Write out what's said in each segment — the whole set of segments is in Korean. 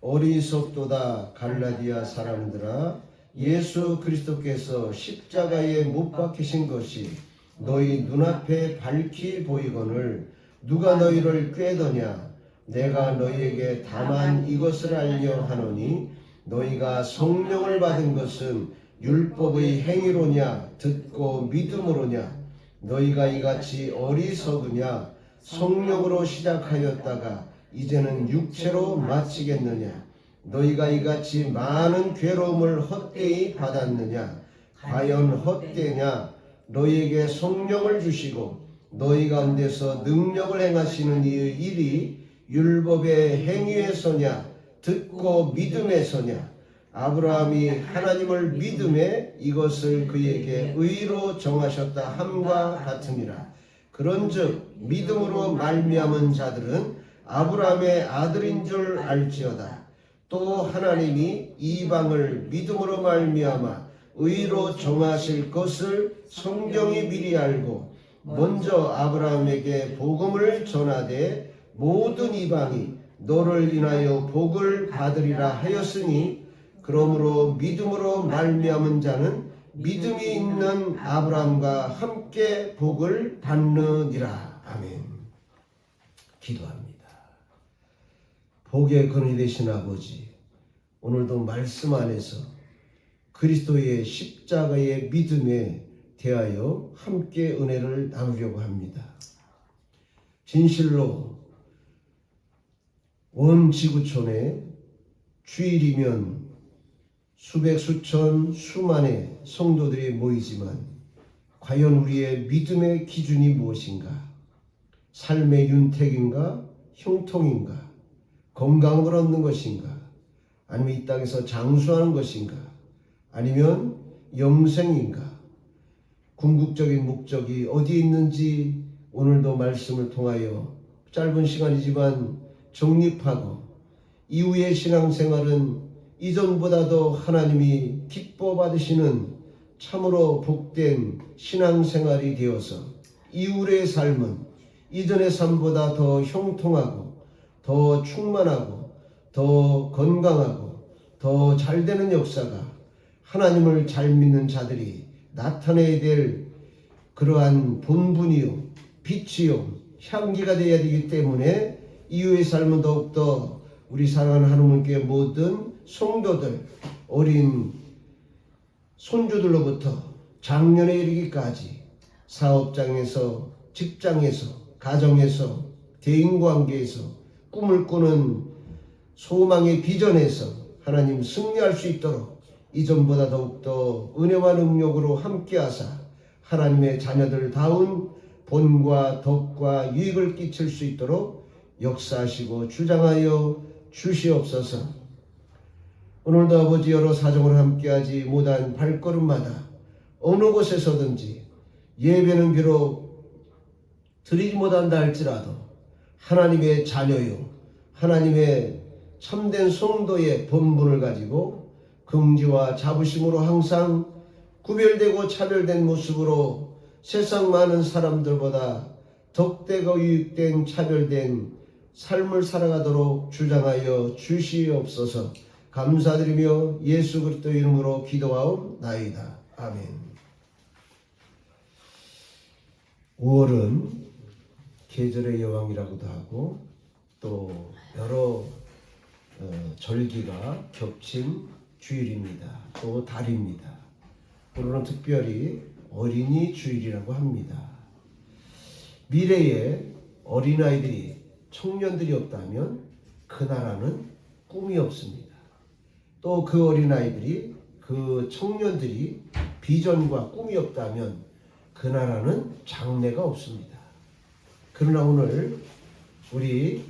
어리석도다 갈라디아 사람들아, 예수 그리스도께서 십자가에 못 박히신 것이 너희 눈앞에 밝히 보이거늘 누가 너희를 꾀더냐. 내가 너희에게 다만 이것을 알려 하노니 너희가 성령을 받은 것은 율법의 행위로냐 듣고 믿음으로냐. 너희가 이같이 어리석으냐. 성령으로 시작하였다가 이제는 육체로 마치겠느냐. 너희가 이같이 많은 괴로움을 헛되이 받았느냐. 과연 헛되냐. 너희에게 성령을 주시고 너희 가운데서 능력을 행하시는 이의 일이 율법의 행위에서냐 듣고 믿음에서냐. 아브라함이 하나님을 믿음에 이것을 그에게 의로 정하셨다 함과 같으니라. 그런즉 믿음으로 말미암은 자들은 아브라함의 아들인 줄 알지어다. 또 하나님이 이방을 믿음으로 말미암아 의로 정하실 것을 성경이 미리 알고 먼저 아브라함에게 복음을 전하되 모든 이방이 너를 인하여 복을 받으리라 하였으니, 그러므로 믿음으로 말미암은 자는 믿음이 있는 아브라함과 함께 복을 받느니라. 아멘. 기도합니다. 복의 근원이 되신 아버지, 오늘도 말씀 안에서 그리스도의 십자가의 믿음에 대하여 함께 은혜를 나누려고 합니다. 진실로 온 지구촌에 주일이면 수백 수천 수만의 성도들이 모이지만 과연 우리의 믿음의 기준이 무엇인가? 삶의 윤택인가? 형통인가? 건강을 얻는 것인가? 아니면 이 땅에서 장수하는 것인가? 아니면 영생인가? 궁극적인 목적이 어디 있는지 오늘도 말씀을 통하여 짧은 시간이지만 정립하고, 이후의 신앙생활은 이전보다도 하나님이 기뻐 받으시는 참으로 복된 신앙생활이 되어서 이후의 삶은 이전의 삶보다 더 형통하고 더 충만하고 더 건강하고 더 잘되는 역사가 하나님을 잘 믿는 자들이 나타내야 될 그러한 본분이요 빛이요 향기가 되어야 되기 때문에 이후의 삶은 더욱더 우리 사랑하는 하나님께 모든 성도들, 어린 손주들로부터 장년에 이르기까지 사업장에서, 직장에서, 가정에서, 대인관계에서, 꿈을 꾸는 소망의 비전에서 하나님 승리할 수 있도록 이전보다 더욱더 은혜와 능력으로 함께하사 하나님의 자녀들다운 본과 덕과 유익을 끼칠 수 있도록 역사하시고 주장하여 주시옵소서. 오늘도 아버지 여러 사정을 함께하지 못한 발걸음마다 어느 곳에서든지 예배는 비록 드리지 못한다 할지라도 하나님의 자녀요 하나님의 참된 성도의 본분을 가지고 긍지와 자부심으로 항상 구별되고 차별된 모습으로 세상 많은 사람들보다 덕되고 유익된 차별된 삶을 살아가도록 주장하여 주시옵소서. 감사드리며 예수 그리스도 이름으로 기도하옵나이다. 아멘. 5월은 계절의 여왕이라고도 하고 또 여러 절기가 겹친 주일입니다. 또 달입니다. 오늘은 특별히 어린이 주일이라고 합니다. 미래에 어린아이들이, 청년들이 없다면 그 나라는 꿈이 없습니다. 또 그 어린아이들이, 그 청년들이 비전과 꿈이 없다면 그 나라는 장래가 없습니다. 그러나 오늘 우리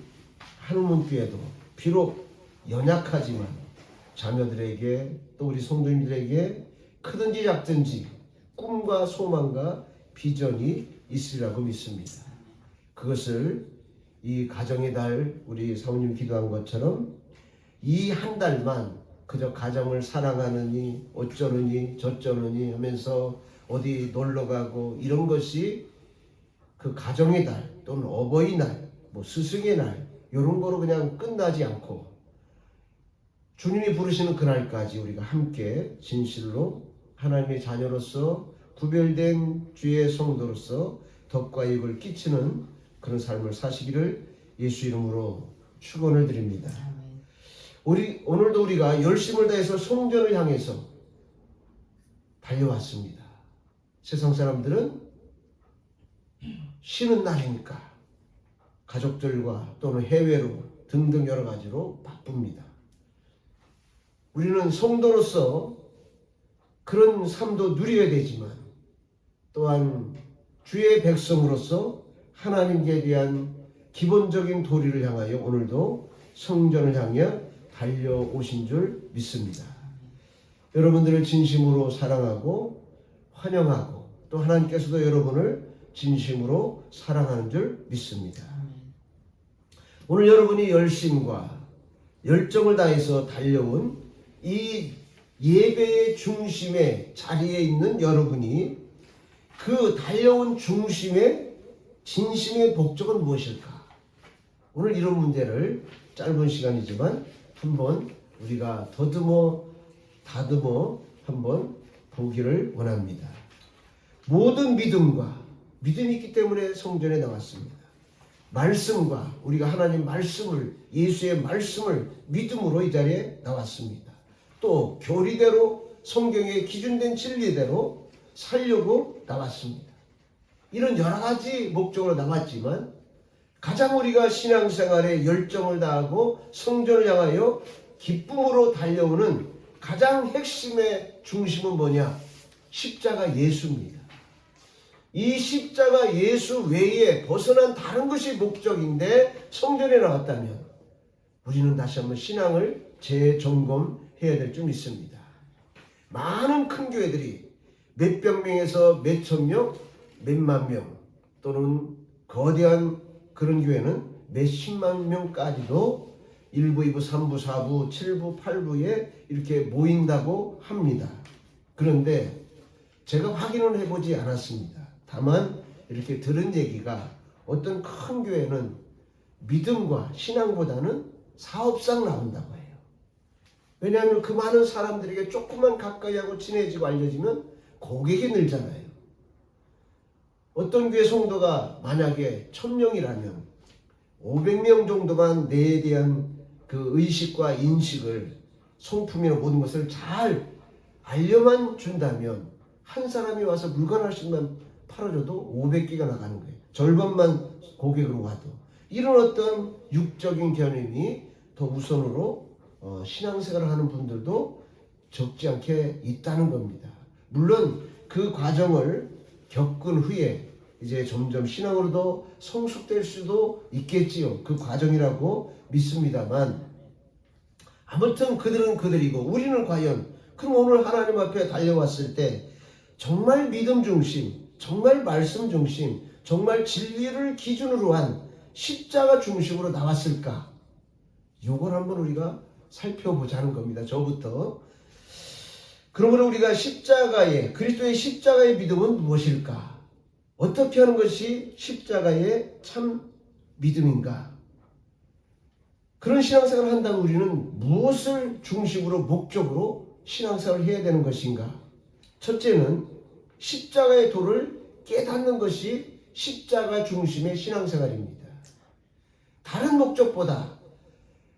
한문교회도 비록 연약하지만 자녀들에게 또 우리 성도님들에게 크든지 작든지 꿈과 소망과 비전이 있으리라고 믿습니다. 그것을 이 가정의 달 우리 사모님 기도한 것처럼 이 한 달만 그저 가정을 사랑하느니 어쩌느니 저쩌느니 하면서 어디 놀러가고 이런 것이 그 가정의 달 또는 어버이날, 뭐 스승의 날 이런 거로 그냥 끝나지 않고 주님이 부르시는 그날까지 우리가 함께 진실로 하나님의 자녀로서 구별된 주의 성도로서 덕과 이익을 끼치는 그런 삶을 사시기를 예수 이름으로 축원을 드립니다. 오늘도 우리가 열심을 다해서 성전을 향해서 달려왔습니다. 세상 사람들은 쉬는 날이니까 가족들과 또는 해외로 등등 여러 가지로 바쁩니다. 우리는 성도로서 그런 삶도 누려야 되지만 또한 주의 백성으로서 하나님께 대한 기본적인 도리를 향하여 오늘도 성전을 향해 달려오신 줄 믿습니다. 여러분들을 진심으로 사랑하고 환영하고 또 하나님께서도 여러분을 진심으로 사랑하는 줄 믿습니다. 오늘 여러분이 열심과 열정을 다해서 달려온 이 예배의 중심의 자리에 있는 여러분이 그 달려온 중심의 진심의 목적은 무엇일까? 오늘 이런 문제를 짧은 시간이지만 한번 우리가 다듬어 한번 보기를 원합니다. 모든 믿음이 있기 때문에 성전에 나왔습니다. 말씀과 우리가 하나님 말씀을 예수의 말씀을 믿음으로 이 자리에 나왔습니다. 또 교리대로 성경에 기준된 진리대로 살려고 나왔습니다. 이런 여러 가지 목적으로 나왔지만 가장 우리가 신앙생활에 열정을 다하고 성전을 향하여 기쁨으로 달려오는 가장 핵심의 중심은 뭐냐? 십자가 예수입니다. 이 십자가 예수 외에 벗어난 다른 것이 목적인데 성전에 나왔다면 우리는 다시 한번 신앙을 재점검해야 될 줄 믿습니다. 많은 큰 교회들이 몇백 명에서 몇천 명, 몇만 명 또는 거대한 그런 교회는 몇십만 명까지도 1부, 2부, 3부, 4부, 7부, 8부에 이렇게 모인다고 합니다. 그런데 제가 확인을 해보지 않았습니다. 다만 이렇게 들은 얘기가 어떤 큰 교회는 믿음과 신앙보다는 사업상 나온다고 해요. 왜냐하면 그 많은 사람들에게 조금만 가까이 하고 친해지고 알려지면 고객이 늘잖아요. 어떤 교회 성도가 만약에 1000명이라면 500명 정도만 내에 대한 그 의식과 인식을 성품이나 모든 것을 잘 알려만 준다면 한 사람이 와서 물건 하나씩만 팔아줘도 500개가 나가는 거예요. 절반만 고객으로 와도. 이런 어떤 육적인 개념이 더 우선으로 신앙생활을 하는 분들도 적지 않게 있다는 겁니다. 물론 그 과정을 겪은 후에 이제 점점 신앙으로도 성숙될 수도 있겠지요. 그 과정이라고 믿습니다만 아무튼 그들은 그들이고 우리는 과연 그럼 오늘 하나님 앞에 달려왔을 때 정말 믿음 중심, 정말 말씀 중심, 정말 진리를 기준으로 한 십자가 중심으로 나왔을까? 이걸 한번 우리가 살펴보자는 겁니다. 저부터. 그러므로 우리가 그리스도의 십자가의 믿음은 무엇일까? 어떻게 하는 것이 십자가의 참 믿음인가? 그런 신앙생활을 한다면 우리는 무엇을 중심으로 목적으로 신앙생활을 해야 되는 것인가? 첫째는 십자가의 도를 깨닫는 것이 십자가 중심의 신앙생활입니다. 다른 목적보다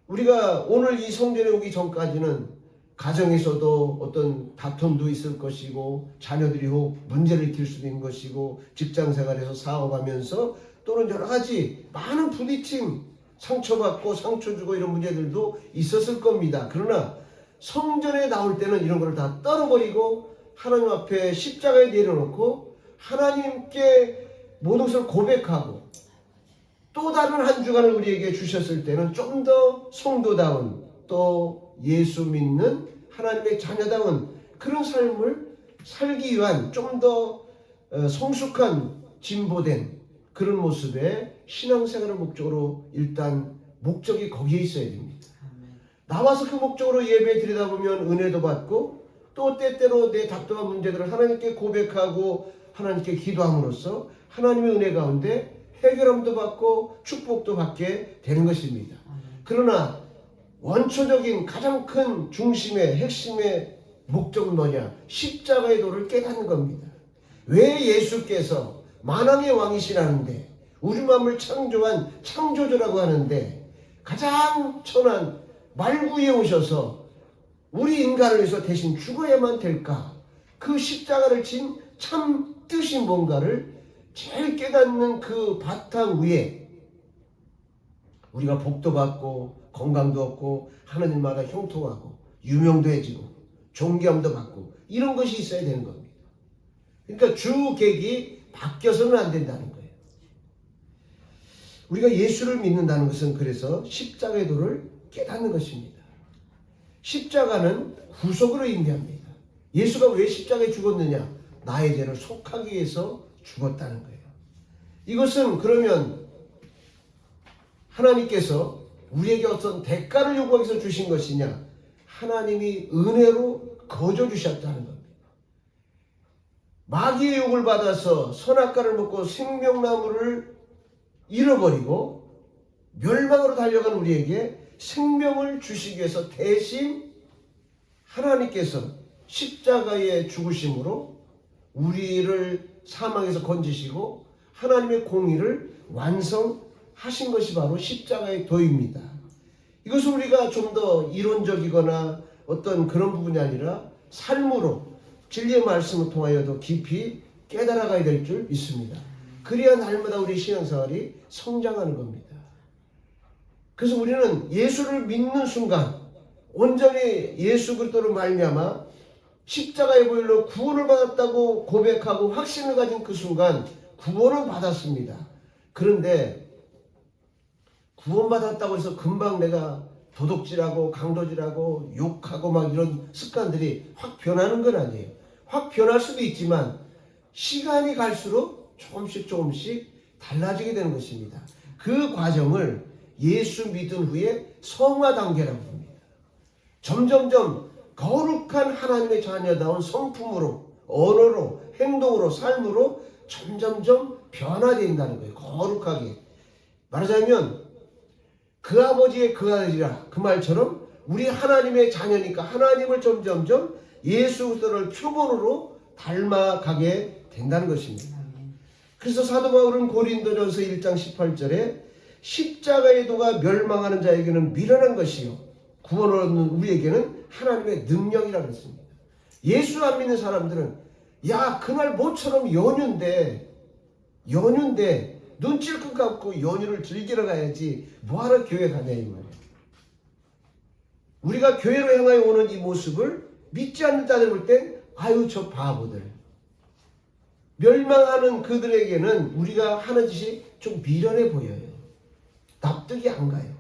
우리가 오늘 이 성전에 오기 전까지는 가정에서도 어떤 다툼도 있을 것이고 자녀들이 혹 문제를 일으킬 수도 있는 것이고 직장생활에서 사업하면서 또는 여러 가지 많은 부딪힘, 상처받고 상처 주고 이런 문제들도 있었을 겁니다. 그러나 성전에 나올 때는 이런 걸 다 떨어버리고 하나님 앞에 십자가에 내려놓고 하나님께 모든 것을 고백하고 또 다른 한 주간을 우리에게 주셨을 때는 좀 더 성도다운 또 예수 믿는 하나님의 자녀다운 그런 삶을 살기 위한 좀 더 성숙한 진보된 그런 모습의 신앙생활을 목적으로 일단 목적이 거기에 있어야 됩니다. 나와서 그 목적으로 예배 드리다 보면 은혜도 받고 또 때때로 내 답답한 문제들을 하나님께 고백하고 하나님께 기도함으로써 하나님의 은혜 가운데 해결함도 받고 축복도 받게 되는 것입니다. 그러나 원초적인 가장 큰 중심의 핵심의 목적은 뭐냐? 십자가의 도를 깨닫는 겁니다. 왜 예수께서 만왕의 왕이시라는데 우주 만물 창조한 창조주라고 하는데 가장 천한 말구에 오셔서 우리 인간을 위해서 대신 죽어야만 될까? 그 십자가를 진 참 뜻이 뭔가를 제일 깨닫는 그 바탕 위에 우리가 복도 받고 건강도 얻고 하나님마다 형통하고 유명도 해지고 존경도 받고 이런 것이 있어야 되는 겁니다. 그러니까 주객이 바뀌어서는 안 된다는 거예요. 우리가 예수를 믿는다는 것은 그래서 십자가의 도를 깨닫는 것입니다. 십자가는 구속을 의미합니다. 예수가 왜 십자가에 죽었느냐? 나의 죄를 속하기 위해서 죽었다는 거예요. 이것은 그러면 하나님께서 우리에게 어떤 대가를 요구하기 위해서 주신 것이냐? 하나님이 은혜로 거저 주셨다는 겁니다. 마귀의 욕을 받아서 선악과를 먹고 생명나무를 잃어버리고 멸망으로 달려간 우리에게 생명을 주시기 위해서 대신 하나님께서 십자가의 죽으심으로 우리를 사망에서 건지시고 하나님의 공의를 완성하신 것이 바로 십자가의 도입니다. 이것을 우리가 좀 더 이론적이거나 어떤 그런 부분이 아니라 삶으로 진리의 말씀을 통하여도 깊이 깨달아가야 될 줄 믿습니다. 그래야 날마다 우리 신앙생활이 성장하는 겁니다. 그래서 우리는 예수를 믿는 순간 온전히 예수 그리스도로 말미암아 십자가의 보혈로 구원을 받았다고 고백하고 확신을 가진 그 순간 구원을 받았습니다. 그런데 구원받았다고 해서 금방 내가 도둑질하고 강도질하고 욕하고 막 이런 습관들이 확 변하는 건 아니에요. 확 변할 수도 있지만 시간이 갈수록 조금씩 달라지게 되는 것입니다. 그 과정을 예수 믿은 후에 성화 단계라고 합니다. 점점점 거룩한 하나님의 자녀다운 성품으로, 언어로, 행동으로, 삶으로 점점점 변화된다는 거예요. 거룩하게. 말하자면 그 아버지의 그 아들이라 그 말처럼 우리 하나님의 자녀니까 하나님을 점점점 예수 그리스도를 표본으로 닮아가게 된다는 것입니다. 그래서 사도 바울은 고린도전서 1장 18절에 십자가의 도가 멸망하는 자에게는 미련한 것이요 구원을 얻는 우리에게는 하나님의 능력이라고 했습니다. 예수 안 믿는 사람들은 야 그날 모처럼 연휴인데 눈 찔끔 감고 연휴를 즐기러 가야지 뭐하러 교회 가냐 이 말이에요. 우리가 교회로 향하여 오는 이 모습을 믿지 않는 자들 볼 땐 아유 저 바보들. 멸망하는 그들에게는 우리가 하는 짓이 좀 미련해 보여요. 납득이 안 가요.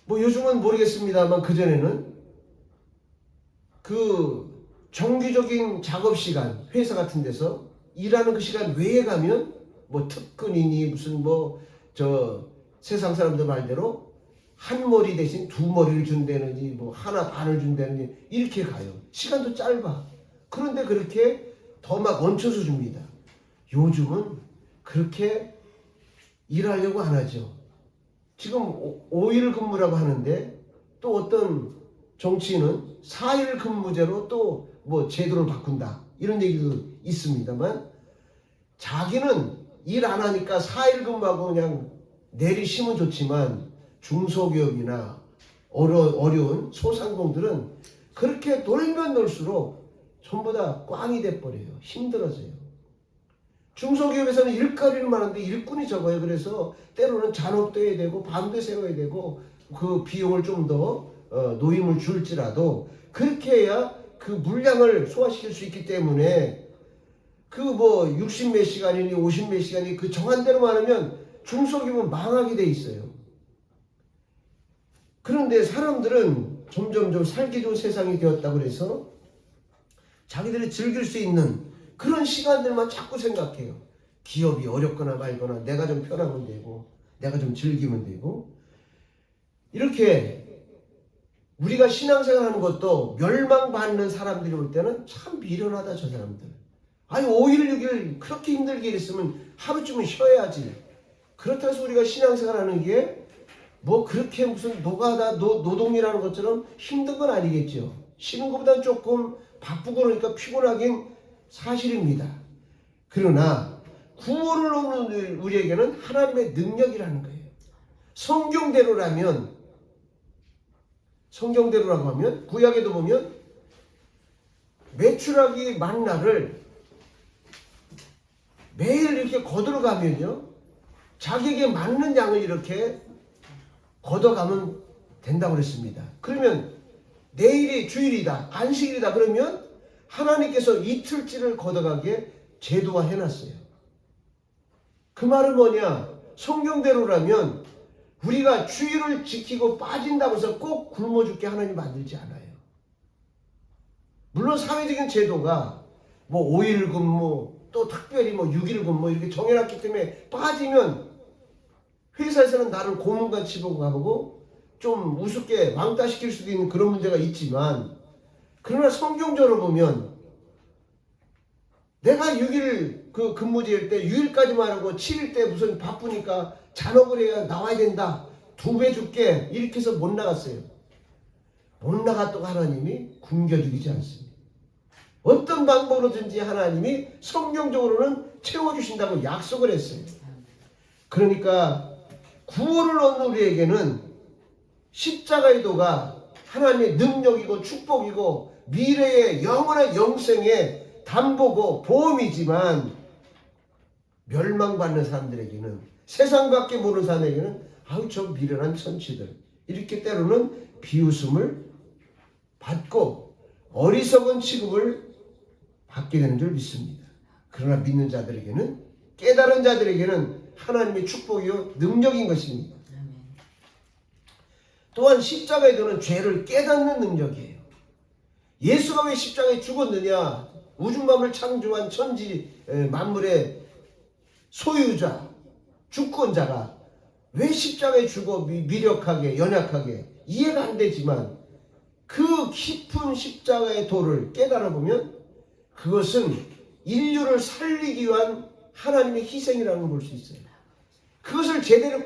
뭐 요즘은 모르겠습니다만 그전에는 그 정기적인 작업 시간 회사 같은 데서 일하는 그 시간 외에 가면 뭐 특근이니 무슨 뭐 저 세상 사람들 말대로 한 머리 대신 두 머리를 준다느니 뭐 하나 반을 준다느니 이렇게 가요. 시간도 짧아. 그런데 그렇게 더 막 얹혀서 줍니다. 요즘은 그렇게 일하려고 안 하죠. 지금 5일 근무라고 하는데 또 어떤 정치인은 4일 근무제로 또 뭐 제도를 바꾼다 이런 얘기도 있습니다만 자기는 일 안 하니까 4일 근무하고 그냥 내리시면 좋지만 중소기업이나 어려운 소상공들은 그렇게 놀면 놀수록 전부 다 꽝이 돼버려요. 힘들어져요. 중소기업에서는 일거리는 많은데 일꾼이 적어요. 그래서 때로는 잔업도 해야 되고 밤도 새워야 되고 그 비용을 좀 더 노임을 줄지라도 그렇게 해야 그 물량을 소화시킬 수 있기 때문에 그 뭐 60몇 시간이니 50몇 시간이 그 정한 대로만 하면 중소기업은 망하게 돼 있어요. 그런데 사람들은 점점 살기 좋은 세상이 되었다고 그래서 자기들이 즐길 수 있는 그런 시간들만 자꾸 생각해요. 기업이 어렵거나 말거나 내가 좀 편하면 되고 내가 좀 즐기면 되고 이렇게 우리가 신앙생활 하는 것도 멸망받는 사람들이 올 때는 참 미련하다 저 사람들. 아니 5일 6일 그렇게 힘들게 일했으면 하루쯤은 쉬어야지. 그렇다고 해서 우리가 신앙생활 하는 게 뭐 그렇게 무슨 노동이라는 것처럼 힘든 건 아니겠죠. 쉬는 것보다는 조금 바쁘고 그러니까 피곤하긴 사실입니다. 그러나 구원을 얻는 우리에게는 하나님의 능력이라는 거예요. 성경대로라고 하면 구약에도 보면 메추라기 만나를 매일 이렇게 거들어가면요, 자기에게 맞는 양을 이렇게 걷어가면 된다고 그랬습니다. 그러면 내일이 주일이다, 안식일이다 그러면 하나님께서 이틀째를 걷어가게 제도화 해놨어요. 그 말은 뭐냐? 성경대로라면 우리가 주일을 지키고 빠진다고 해서 꼭 굶어 죽게 하나님 만들지 않아요. 물론 사회적인 제도가 뭐 5일 근무, 또 특별히 뭐 6일 근무 이렇게 정해놨기 때문에 빠지면 회사에서는 나를 고문관 치고 가보고 좀 우습게 왕따시킬 수도 있는 그런 문제가 있지만, 그러나 성경적으로 보면 내가 6일 그 근무제일 때 6일까지만 하고 7일 때 무슨 바쁘니까 잔업을 해야 나와야 된다, 2배 줄게 이렇게 해서 못 나갔어요. 못 나갔다고 하나님이 굶겨 죽이지 않습니다. 어떤 방법으로든지 하나님이 성경적으로는 채워주신다고 약속을 했어요. 그러니까 구원을 얻는 우리에게는 십자가의 도가 하나님의 능력이고 축복이고 미래의 영원한 영생의 담보고 보험이지만, 멸망받는 사람들에게는, 세상밖에 모르는 사람에게는 아우 저 미련한 천치들 이렇게 때로는 비웃음을 받고 어리석은 취급을 받게 되는 줄 믿습니다. 그러나 믿는 자들에게는, 깨달은 자들에게는 하나님의 축복이요 능력인 것입니다. 또한 십자가의 도는 죄를 깨닫는 능력이에요. 예수가 왜 십자가에 죽었느냐? 우주만물 창조한 천지 만물의 소유자, 주권자가 왜 십자가에 죽어 미력하게 연약하게 이해가 안 되지만, 그 깊은 십자가의 도를 깨달아 보면 그것은 인류를 살리기 위한 하나님의 희생이라는 걸 볼 수 있어요. 그것을 제대로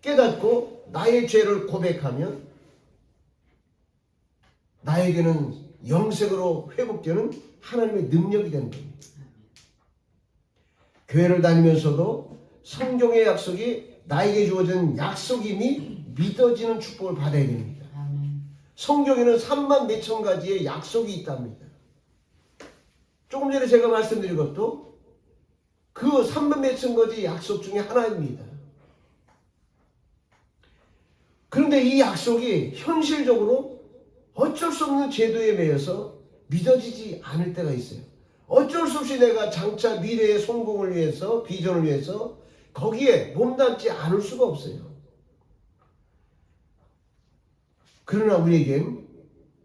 깨닫고 나의 죄를 고백하면 나에게는 영생으로 회복되는 하나님의 능력이 되는 겁니다. 교회를 다니면서도 성경의 약속이 나에게 주어진 약속임이 믿어지는 축복을 받아야 됩니다. 성경에는 3만 몇천 가지의 약속이 있답니다. 조금 전에 제가 말씀드린 것도 그 3만 몇천 가지 약속 중에 하나입니다. 그런데 이 약속이 현실적으로 어쩔 수 없는 제도에 매여서 믿어지지 않을 때가 있어요. 어쩔 수 없이 내가 장차 미래의 성공을 위해서, 비전을 위해서 거기에 몸담지 않을 수가 없어요. 그러나 우리에겐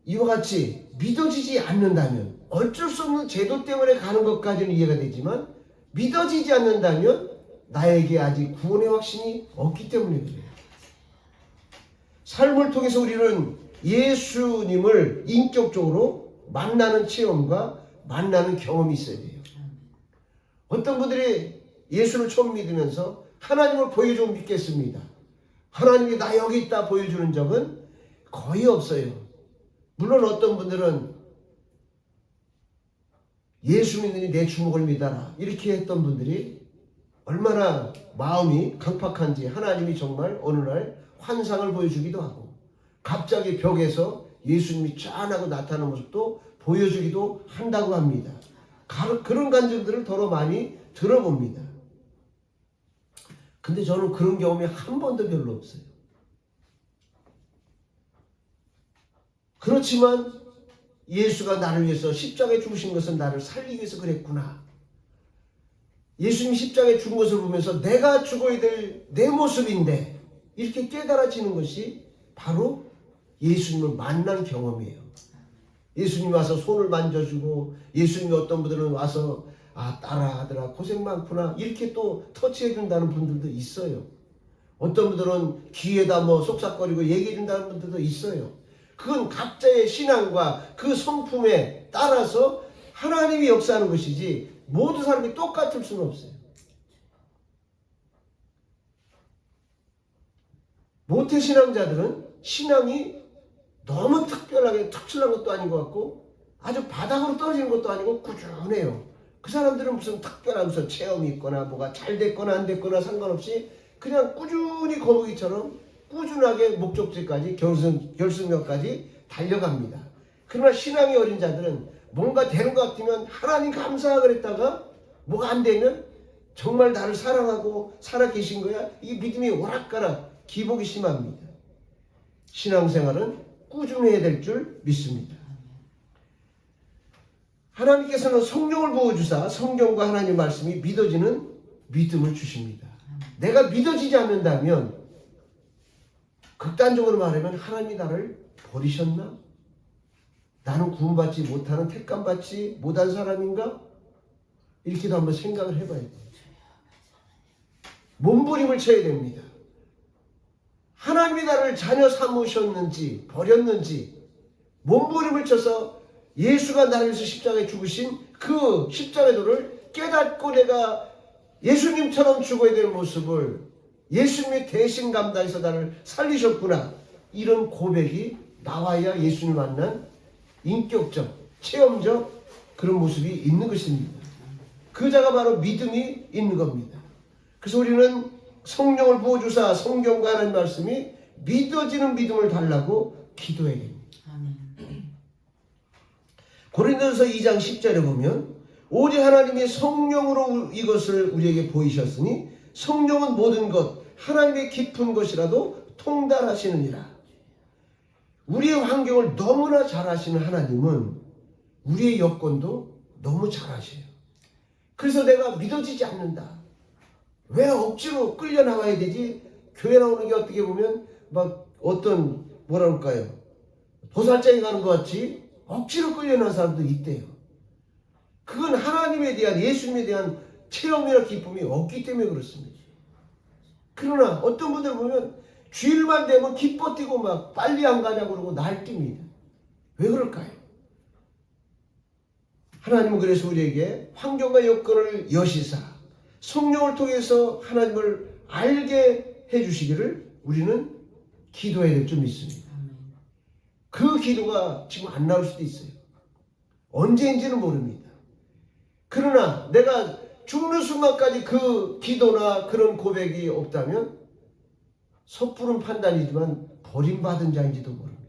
이와 같이 믿어지지 않는다면, 어쩔 수 없는 제도 때문에 가는 것까지는 이해가 되지만 믿어지지 않는다면 나에게 아직 구원의 확신이 없기 때문에 그래요. 삶을 통해서 우리는 예수님을 인격적으로 만나는 체험과 만나는 경험이 있어야 돼요. 어떤 분들이 예수를 처음 믿으면서 하나님을 보여주면 믿겠습니다. 하나님이 나 여기 있다 보여주는 적은 거의 없어요. 물론 어떤 분들은 예수 믿느니 내 주먹을 믿어라 이렇게 했던 분들이 얼마나 마음이 강팍한지 하나님이 정말 어느 날 환상을 보여주기도 하고, 갑자기 벽에서 예수님이 짠하고 나타나는 모습도 보여주기도 한다고 합니다. 그런 간증들을 더러 많이 들어봅니다. 근데 저는 그런 경험이 한 번도 별로 없어요. 그렇지만 예수가 나를 위해서 십자가에 죽으신 것은 나를 살리기 위해서 그랬구나. 예수님이 십자가에 죽은 것을 보면서 내가 죽어야 될 내 모습인데 이렇게 깨달아지는 것이 바로 예수님을 만난 경험이에요. 예수님이 와서 손을 만져주고, 예수님이 어떤 분들은 와서 따라하더라 고생 많구나 이렇게 또 터치해준다는 분들도 있어요. 어떤 분들은 귀에다 뭐 속삭거리고 얘기해준다는 분들도 있어요. 그건 각자의 신앙과 그 성품에 따라서 하나님이 역사하는 것이지 모든 사람이 똑같을 수는 없어요. 모태신앙자들은 신앙이 너무 특별하게 특출난 것도 아닌 것 같고 아주 바닥으로 떨어지는 것도 아니고 꾸준해요. 그 사람들은 무슨 특별한 무슨 체험이 있거나 뭐가 잘 됐거나 안 됐거나 상관없이 그냥 꾸준히 거북이처럼 꾸준하게 목적지까지 결승역까지 달려갑니다. 그러나 신앙이 어린 자들은 뭔가 되는 것 같으면 하나님 감사하 그랬다가 뭐가 안 되면 정말 나를 사랑하고 살아계신 거야? 이 믿음이 오락가락 기복이 심합니다. 신앙생활은 꾸준해야 될 줄 믿습니다. 하나님께서는 성령을 부어주사 성경과 하나님 말씀이 믿어지는 믿음을 주십니다. 내가 믿어지지 않는다면 극단적으로 말하면 하나님이 나를 버리셨나? 나는 구원받지 못하는 택감받지 못한 사람인가? 이렇게도 한번 생각을 해봐야 돼요. 몸부림을 쳐야 됩니다. 하나님이 나를 자녀 삼으셨는지 버렸는지 몸부림을 쳐서 예수가 나를 위해서 십자가에 죽으신 그 십자가의 도를 깨닫고 내가 예수님처럼 죽어야 될 모습을 예수님이 대신 감당해서 나를 살리셨구나. 이런 고백이 나와야 예수님을 만난 인격적, 체험적 그런 모습이 있는 것입니다. 그 자가 바로 믿음이 있는 겁니다. 그래서 우리는 성령을 부어주사 성경과 하나님 말씀이 믿어지는 믿음을 달라고 기도해야 됩니다. 고린도전서 2장 10절에 보면 오직 하나님이 성령으로 이것을 우리에게 보이셨으니 성령은 모든 것 하나님의 깊은 것이라도 통달하시느니라. 우리의 환경을 너무나 잘 아시는 하나님은 우리의 여건도 너무 잘 아셔요. 그래서 내가 믿어지지 않는다. 왜 억지로 끌려 나와야 되지? 교회 나오는 게 어떻게 보면 막 어떤 뭐라 그럴까요? 도살장에 가는 것 같이 억지로 끌려 나온 사람도 있대요. 그건 하나님에 대한 예수님에 대한 체험이나 기쁨이 없기 때문에 그렇습니다. 그러나 어떤 분들 보면 주일만 되면 기뻐 뛰고 막 빨리 안 가냐고 그러고 날뜁니다. 왜 그럴까요? 하나님은 그래서 우리에게 환경과 여건을 여시사 성령을 통해서 하나님을 알게 해주시기를 우리는 기도해야 될 줄 믿습니다. 그 기도가 지금 안 나올 수도 있어요. 언제인지는 모릅니다. 그러나 내가 죽는 순간까지 그 기도나 그런 고백이 없다면 섣부른 판단이지만 버림받은 자인지도 모릅니다.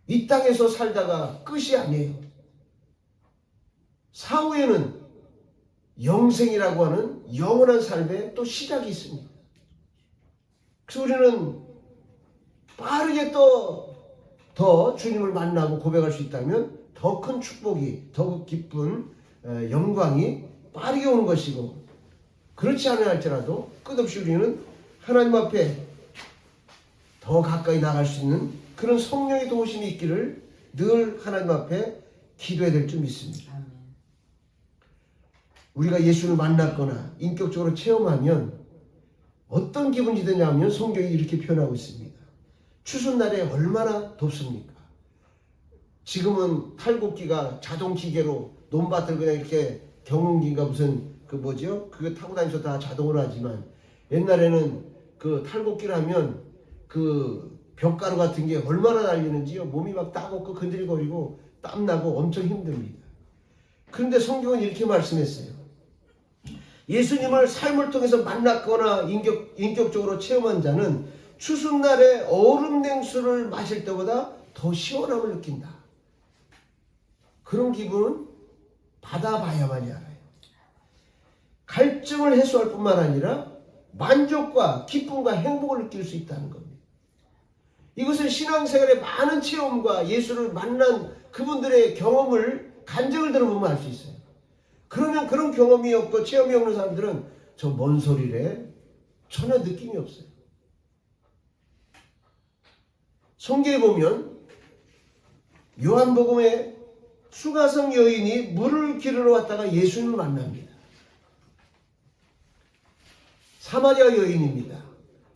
이 땅에서 살다가 끝이 아니에요. 사후에는 영생이라고 하는 영원한 삶의 또 시작이 있습니다. 그래서 우리는 빠르게 또 더 주님을 만나고 고백할 수 있다면 더 큰 축복이, 더 기쁜 영광이 빠르게 오는 것이고, 그렇지 않아 할지라도 끝없이 우리는 하나님 앞에 더 가까이 나갈 수 있는 그런 성령의 도우심이 있기를 늘 하나님 앞에 기도해야 될 줄 믿습니다. 우리가 예수를 만났거나 인격적으로 체험하면 어떤 기분이 드냐면 성경이 이렇게 표현하고 있습니다. 추수날에 얼마나 덥습니까? 지금은 탈곡기가 자동 기계로 논밭을 그냥 이렇게 경운기인가 무슨 그 뭐죠? 그거 타고 다니면서 다 자동으로 하지만 옛날에는 그 탈곡기를 하면 그 벽가루 같은 게 얼마나 날리는지요. 몸이 막 따갑고 근들거리고 땀나고 엄청 힘듭니다. 그런데 성경은 이렇게 말씀했어요. 예수님을 삶을 통해서 만났거나 인격적으로 체험한 자는 추수날에 얼음 냉수를 마실 때보다 더 시원함을 느낀다. 그런 기분은 받아봐야만이 알아요. 갈증을 해소할 뿐만 아니라 만족과 기쁨과 행복을 느낄 수 있다는 겁니다. 이것은 신앙생활의 많은 체험과 예수를 만난 그분들의 경험을 간증을 들어보면 알 수 있어요. 그러면 그런 경험이 없고 체험이 없는 사람들은 저 뭔 소리래? 전혀 느낌이 없어요. 성경에 보면 요한복음에 수가성 여인이 물을 기르러 왔다가 예수님을 만납니다. 사마리아 여인입니다.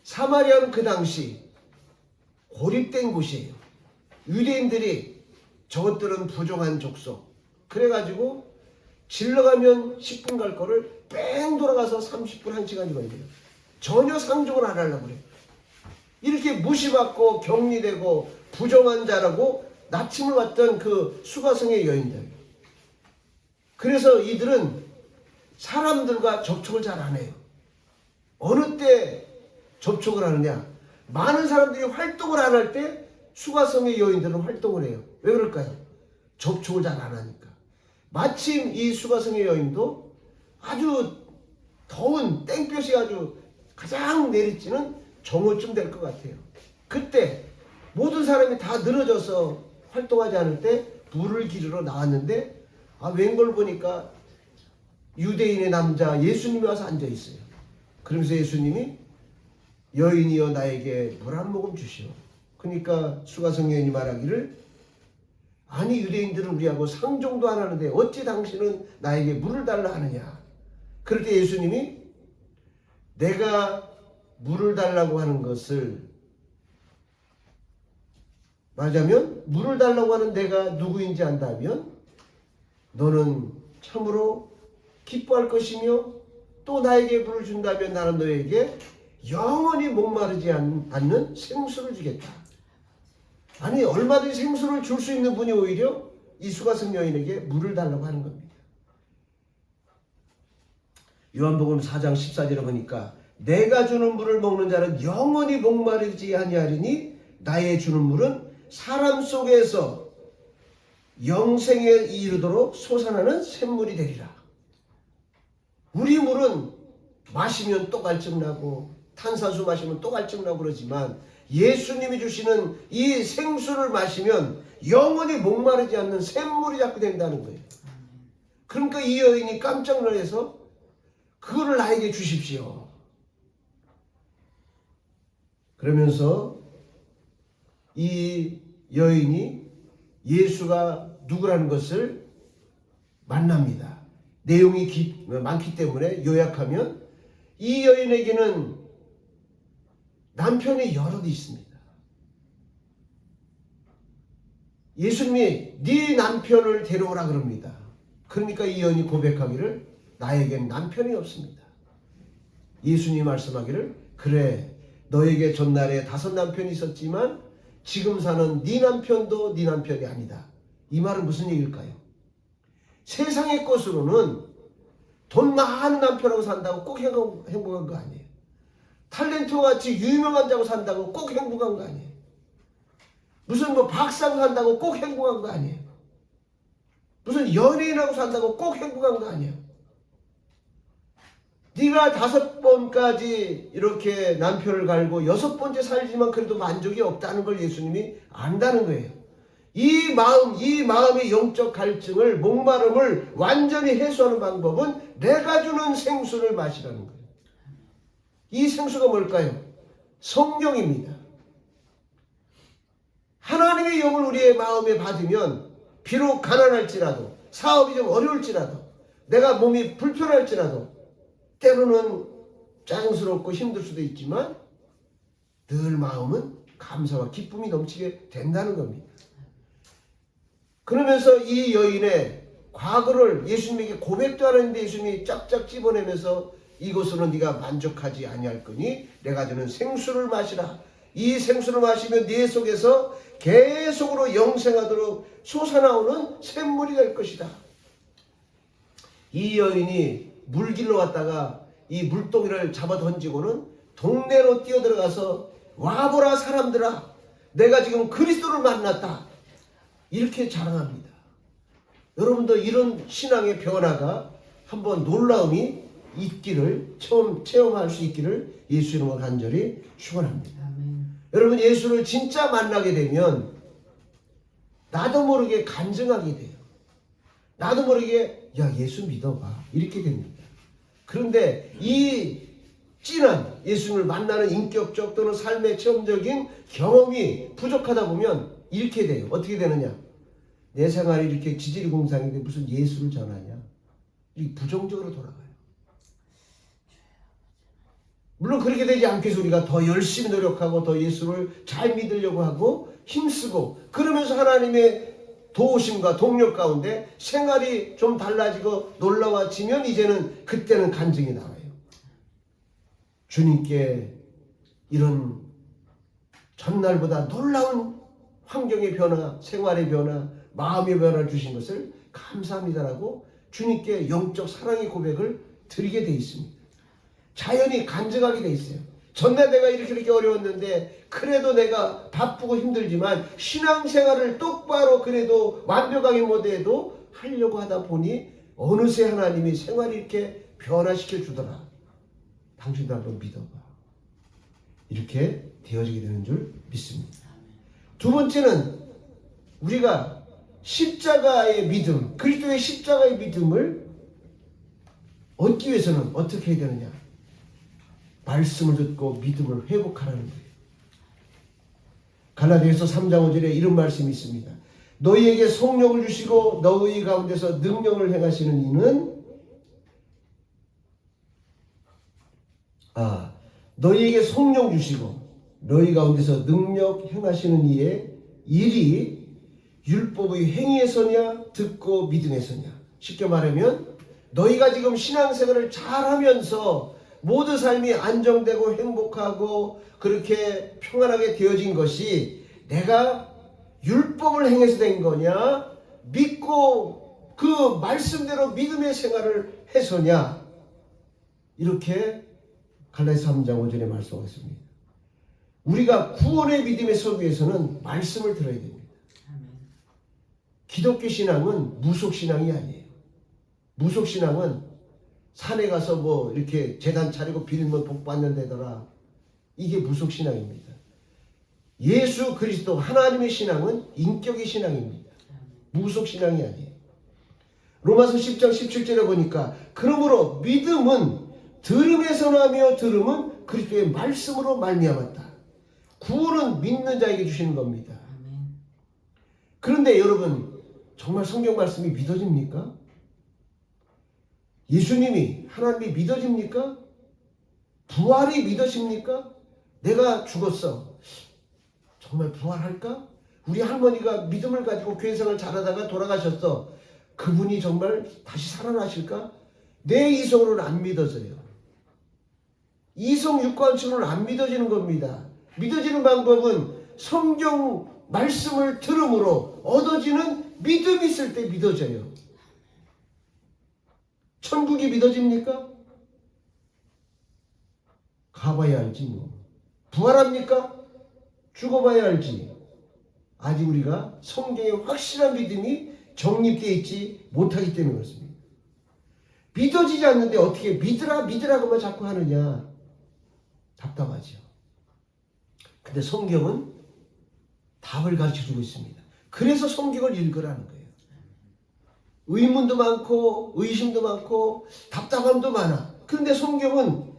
사마리아는 그 당시 고립된 곳이에요. 유대인들이 저것들은 부정한 족속. 그래가지고 질러가면 10분 갈 거를 뺑 돌아가서 30분 1시간이 걸려요. 전혀 상종을 안 하려고 그래요. 이렇게 무시받고 격리되고 부정한 자라고 나침을 왔던 그 수가성의 여인들. 그래서 이들은 사람들과 접촉을 잘 안 해요. 어느 때 접촉을 하느냐? 많은 사람들이 활동을 안 할 때 수가성의 여인들은 활동을 해요. 왜 그럴까요? 접촉을 잘 안 하니까. 마침 이 수가성의 여인도 아주 더운 땡볕이 아주 가장 내리쬐는 정오쯤 될 것 같아요. 그때 모든 사람이 다 늘어져서 활동하지 않을 때 물을 기르러 나왔는데 웬걸 보니까 유대인의 남자 예수님이 와서 앉아 있어요. 그러면서 예수님이 여인이여 나에게 물 한 모금 주시오. 그러니까 수가성 여인이 말하기를 아니 유대인들은 우리하고 상종도 안 하는데 어찌 당신은 나에게 물을 달라 하느냐. 그럴 때 예수님이 내가 물을 달라고 하는 것을 말하자면 물을 달라고 하는 내가 누구인지 안다면 너는 참으로 기뻐할 것이며 또 나에게 물을 준다면 나는 너에게 영원히 목마르지 않는 생수를 주겠다. 아니 얼마든지 생수를 줄 수 있는 분이 오히려 이 수가성 여인에게 물을 달라고 하는 겁니다. 요한복음 4장 14절에 보니까 내가 주는 물을 먹는 자는 영원히 목마르지 아니하리니 나의 주는 물은 사람 속에서 영생에 이르도록 솟아나는 샘물이 되리라. 우리 물은 마시면 또 갈증나고 탄산수 마시면 또 갈증나고 그러지만 예수님이 주시는 이 생수를 마시면 영원히 목마르지 않는 샘물이 자꾸 된다는 거예요. 그러니까 이 여인이 깜짝 놀라서 그거를 나에게 주십시오. 그러면서 이 여인이 예수가 누구라는 것을 만납니다. 내용이 많기 때문에 요약하면 이 여인에게는 남편이 여럿 있습니다. 예수님이 네 남편을 데려오라 그럽니다. 그러니까 이 여인이 고백하기를 나에겐 남편이 없습니다. 예수님이 말씀하기를 그래 너에게 전날에 5 남편이 있었지만 지금 사는 네 남편도 네 남편이 아니다. 이 말은 무슨 얘기일까요? 세상의 것으로는 돈 많은 남편하고 산다고 꼭 행복한 거 아니에요. 탤런트와 같이 유명한 자고 산다고 꼭 행복한 거 아니에요. 무슨 박사하고 산다고 꼭 행복한 거 아니에요. 무슨 연예인하고 산다고 꼭 행복한 거 아니에요. 네가 5번까지 이렇게 남편을 갈고 6번째 살지만 그래도 만족이 없다는 걸 예수님이 안다는 거예요. 이 마음의 영적 갈증을, 목마름을 완전히 해소하는 방법은 내가 주는 생수를 마시라는 거예요. 이 생수가 뭘까요? 성령입니다. 하나님의 영을 우리의 마음에 받으면 비록 가난할지라도 사업이 좀 어려울지라도 내가 몸이 불편할지라도 때로는 짜증스럽고 힘들 수도 있지만 늘 마음은 감사와 기쁨이 넘치게 된다는 겁니다. 그러면서 이 여인의 과거를 예수님에게 고백도 하는데 예수님이 쫙쫙 집어내면서 이것으로는 네가 만족하지 아니할 거니 내가 주는 생수를 마시라. 이 생수를 마시면 네 속에서 계속으로 영생하도록 솟아나오는 샘물이 될 것이다. 이 여인이 물길로 왔다가 이 물동이를 잡아 던지고는 동네로 뛰어들어가서 와보라 사람들아 내가 지금 그리스도를 만났다. 이렇게 자랑합니다. 여러분도 이런 신앙의 변화가 한번 놀라움이 있기를 처음 체험할 수 있기를 예수 이름으로 간절히 축원합니다. 여러분 예수를 진짜 만나게 되면 나도 모르게 간증하게 돼요. 나도 모르게 야 예수 믿어봐 이렇게 됩니다. 그런데 이 진한 예수님을 만나는 인격적 또는 삶의 체험적인 경험이 부족하다 보면 이렇게 돼요. 어떻게 되느냐? 내 생활이 이렇게 지지리공상인데 무슨 예수를 전하냐? 이 부정적으로 돌아가요. 물론 그렇게 되지 않기 위해서 우리가 더 열심히 노력하고 더 예수를 잘 믿으려고 하고 힘쓰고 그러면서 하나님의 도우심과 동력 가운데 생활이 좀 달라지고 놀라워지면 이제는 그때는 간증이 나와요. 주님께 이런 전날보다 놀라운 환경의 변화, 생활의 변화, 마음의 변화를 주신 것을 감사합니다라고 주님께 영적 사랑의 고백을 드리게 돼 있습니다. 자연히 간증하게 돼 있어요. 전날 내가 이렇게 어려웠는데 그래도 내가 바쁘고 힘들지만 신앙생활을 똑바로 그래도 완벽하게 못해도 하려고 하다 보니 어느새 하나님이 생활을 이렇게 변화시켜 주더라. 당신도 한번 믿어봐. 이렇게 되어지게 되는 줄 믿습니다. 두 번째는 우리가 십자가의 믿음, 그리스도의 십자가의 믿음을 얻기 위해서는 어떻게 해야 되느냐? 말씀을 듣고 믿음을 회복하라는 거예요. 갈라디아서 3장 5절에 이런 말씀이 있습니다. 너희에게 성령을 주시고 너희 가운데서 능력을 행하시는 이는 너희에게 성령 주시고 너희 가운데서 능력 행하시는 이의 일이 율법의 행위에서냐 듣고 믿음에서냐. 쉽게 말하면 너희가 지금 신앙생활을 잘하면서 모든 삶이 안정되고 행복하고 그렇게 평안하게 되어진 것이 내가 율법을 행해서 된 거냐 믿고 그 말씀대로 믿음의 생활을 해서냐. 이렇게 갈라디아서 3장 5절에 말씀하셨습니다. 우리가 구원의 믿음에 서기 위해서는 말씀을 들어야 됩니다. 기독교 신앙은 무속신앙이 아니에요. 무속신앙은 산에 가서 뭐 이렇게 제단 차리고 빌면 복 받는다더라. 이게 무속신앙입니다. 예수 그리스도 하나님의 신앙은 인격의 신앙입니다. 무속신앙이 아니에요. 로마서 10장 17절에 보니까 그러므로 믿음은 들음에서 나며 들음은 그리스도의 말씀으로 말미암았다. 구원은 믿는 자에게 주시는 겁니다. 그런데 여러분 정말 성경 말씀이 믿어집니까? 예수님이 하나님이 믿어집니까? 부활이 믿어집니까? 내가 죽었어. 정말 부활할까? 우리 할머니가 믿음을 가지고 교회생활 잘하다가 돌아가셨어. 그분이 정말 다시 살아나실까? 내 이성으로는 안 믿어져요. 이성 육관식으로는 안 믿어지는 겁니다. 믿어지는 방법은 성경 말씀을 들음으로 얻어지는 믿음이 있을 때 믿어져요. 천국이 믿어집니까? 가봐야 알지 뭐. 부활합니까? 죽어봐야 알지. 아직 우리가 성경에 확실한 믿음이 정립되어 있지 못하기 때문에 그렇습니다. 믿어지지 않는데 어떻게 믿으라고만 자꾸 하느냐. 답답하죠. 근데 성경은 답을 가르쳐주고 있습니다. 그래서 성경을 읽으라는 거예요. 의문도 많고 의심도 많고 답답함도 많아. 그런데 성경은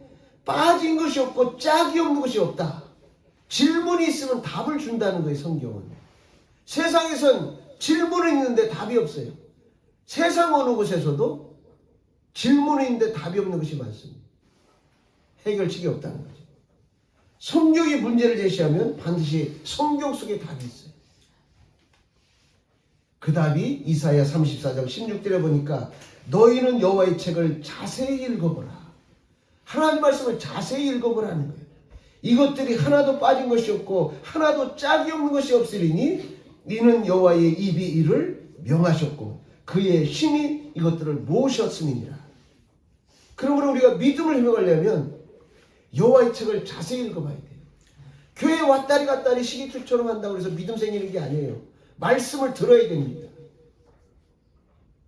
빠진 것이 없고 짝이 없는 것이 없다. 질문이 있으면 답을 준다는 거예요. 성경은. 세상에선 질문이 있는데 답이 없어요. 세상 어느 곳에서도 질문이 있는데 답이 없는 것이 많습니다. 해결책이 없다는 거죠. 성경이 문제를 제시하면 반드시 성경 속에 답이 있어요. 그 답이 이사야 34장 16절에 보니까 너희는 여호와의 책을 자세히 읽어보라. 하나님 말씀을 자세히 읽어보라는 거예요. 이것들이 하나도 빠진 것이 없고 하나도 짝이 없는 것이 없으리니 이는 여호와의 입이 이를 명하셨고 그의 힘이 이것들을 모셨음이니라. 그러므로 우리가 믿음을 회복하려면 여호와의 책을 자세히 읽어봐야 돼요. 교회 왔다리 갔다리 시기투처럼 한다고 해서 믿음 생기는 게 아니에요. 말씀을 들어야 됩니다.